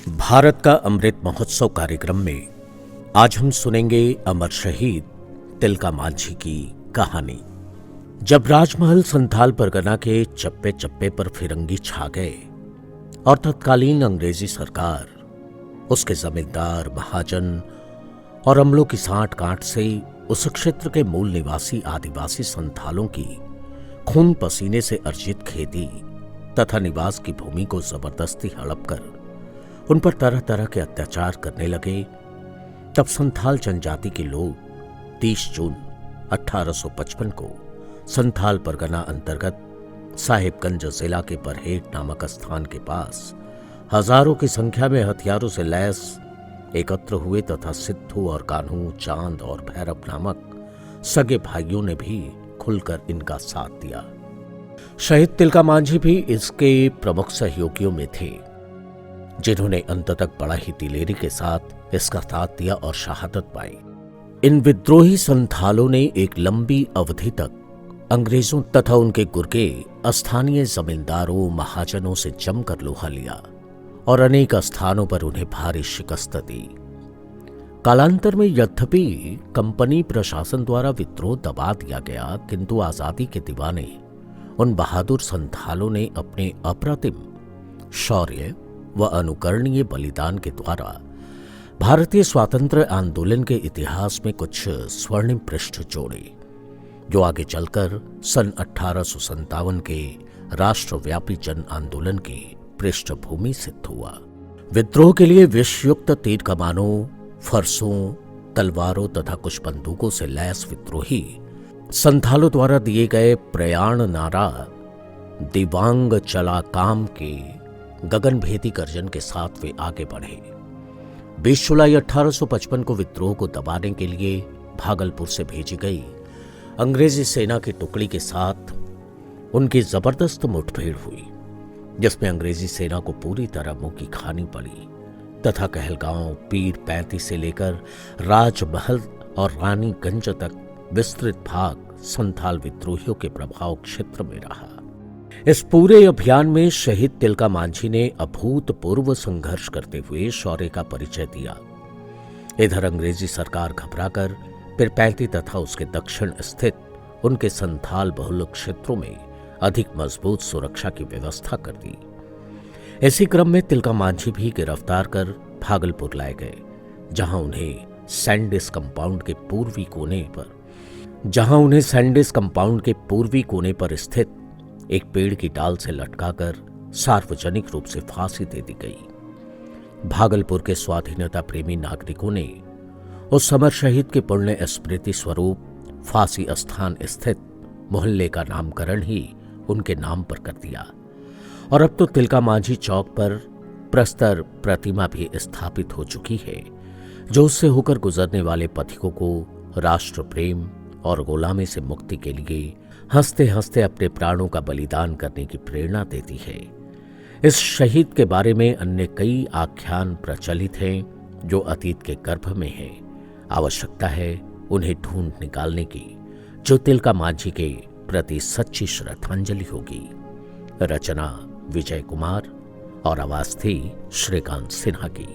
भारत का अमृत महोत्सव कार्यक्रम में आज हम सुनेंगे अमर शहीद तिलका मांझी की कहानी। जब राजमहल संथाल परगना के चप्पे चप्पे पर फिरंगी छा गए और तत्कालीन अंग्रेजी सरकार उसके जमींदार, महाजन और अमलों की सांठ कांट से उस क्षेत्र के मूल निवासी आदिवासी संथालों की खून पसीने से अर्जित खेती तथा निवास की भूमि को जबरदस्ती हड़प कर उन पर तरह तरह के अत्याचार करने लगे, तब संथाल जनजाति के लोग 30 जून 1855 को संथाल परगना अंतर्गत साहिबगंज जिला के बरहेट नामक स्थान के पास हजारों की संख्या में हथियारों से लैस एकत्र हुए तथा सिद्धू और कान्हू, चांद और भैरव नामक सगे भाइयों ने भी खुलकर इनका साथ दिया। शहीद तिलका मांझी भी इसके प्रमुख सहयोगियों में थे, जिन्होंने अंत तक बड़ा ही दिलेरी के साथ इसका साथ दिया और शहादत पाई। इन विद्रोही संथालों ने एक लंबी अवधि तक अंग्रेजों तथा उनके गुर्गे स्थानीय जमींदारों, महाजनों से जमकर लोहा लिया और अनेक स्थानों पर उन्हें भारी शिकस्त दी। कालांतर में यद्यपि कंपनी प्रशासन द्वारा विद्रोह दबा दिया गया, किंतु आजादी के दीवाने उन बहादुर संथालों ने अपने अप्रतिम शौर्य व अनुकरणीय बलिदान के द्वारा भारतीय स्वातंत्र्य आंदोलन के इतिहास में कुछ स्वर्णिम पृष्ठ जोड़े, जो आगे चलकर सन 1857 के राष्ट्रव्यापी जन आंदोलन की पृष्ठभूमि सिद्ध हुआ। विद्रोह के लिए विषयुक्त तीर कमानों, फरसों, तलवारों तथा कुछ बंदूकों से लैस विद्रोही संथालों द्वारा दिए गए प्रयाण नारा दिवांग चला काम के गगनभेदी गर्जन के साथ वे आगे बढ़े। 20 जुलाई 1855 को विद्रोह को दबाने के लिए भागलपुर से भेजी गई अंग्रेजी सेना की टुकड़ी के साथ उनकी जबरदस्त मुठभेड़ हुई, जिसमें अंग्रेजी सेना को पूरी तरह मुंह की खानी पड़ी तथा कहलगांव, पीर पैंती से लेकर राजमहल और रानीगंज तक विस्तृत भाग संथाल विद्रोहियों के प्रभाव क्षेत्र में रहा। इस पूरे अभियान में शहीद तिलका मांझी ने अभूतपूर्व संघर्ष करते हुए शौर्य का परिचय दिया। इधर अंग्रेजी सरकार घबराकर पीरपैंती तथा उसके दक्षिण स्थित उनके संथाल बहुल क्षेत्रों में अधिक मजबूत सुरक्षा की व्यवस्था कर दी। इसी क्रम में तिलका मांझी भी गिरफ्तार कर भागलपुर लाए गए, जहां उन्हें सैंडिस कंपाउंड के पूर्वी कोने पर स्थित एक पेड़ की डाल से लटकाकर सार्वजनिक रूप से फांसी दे दी गई। भागलपुर के स्वाधीनता प्रेमी नागरिकों ने उस समर शहीद के पुण्य स्मृति स्वरूप फांसी स्थान स्थित मोहल्ले का नामकरण ही उनके नाम पर कर दिया और अब तो तिलका मांझी चौक पर प्रस्तर प्रतिमा भी स्थापित हो चुकी है, जो उससे होकर गुजरने वाले पथिकों को राष्ट्र प्रेम और गुलामी से मुक्ति के लिए हंसते हंसते अपने प्राणों का बलिदान करने की प्रेरणा देती है। इस शहीद के बारे में अन्य कई आख्यान प्रचलित हैं, जो अतीत के गर्भ में हैं। आवश्यकता है उन्हें ढूंढ निकालने की, जो तिलका मांझी के प्रति सच्ची श्रद्धांजलि होगी। रचना विजय कुमार और आवाज थी श्रीकांत सिन्हा की।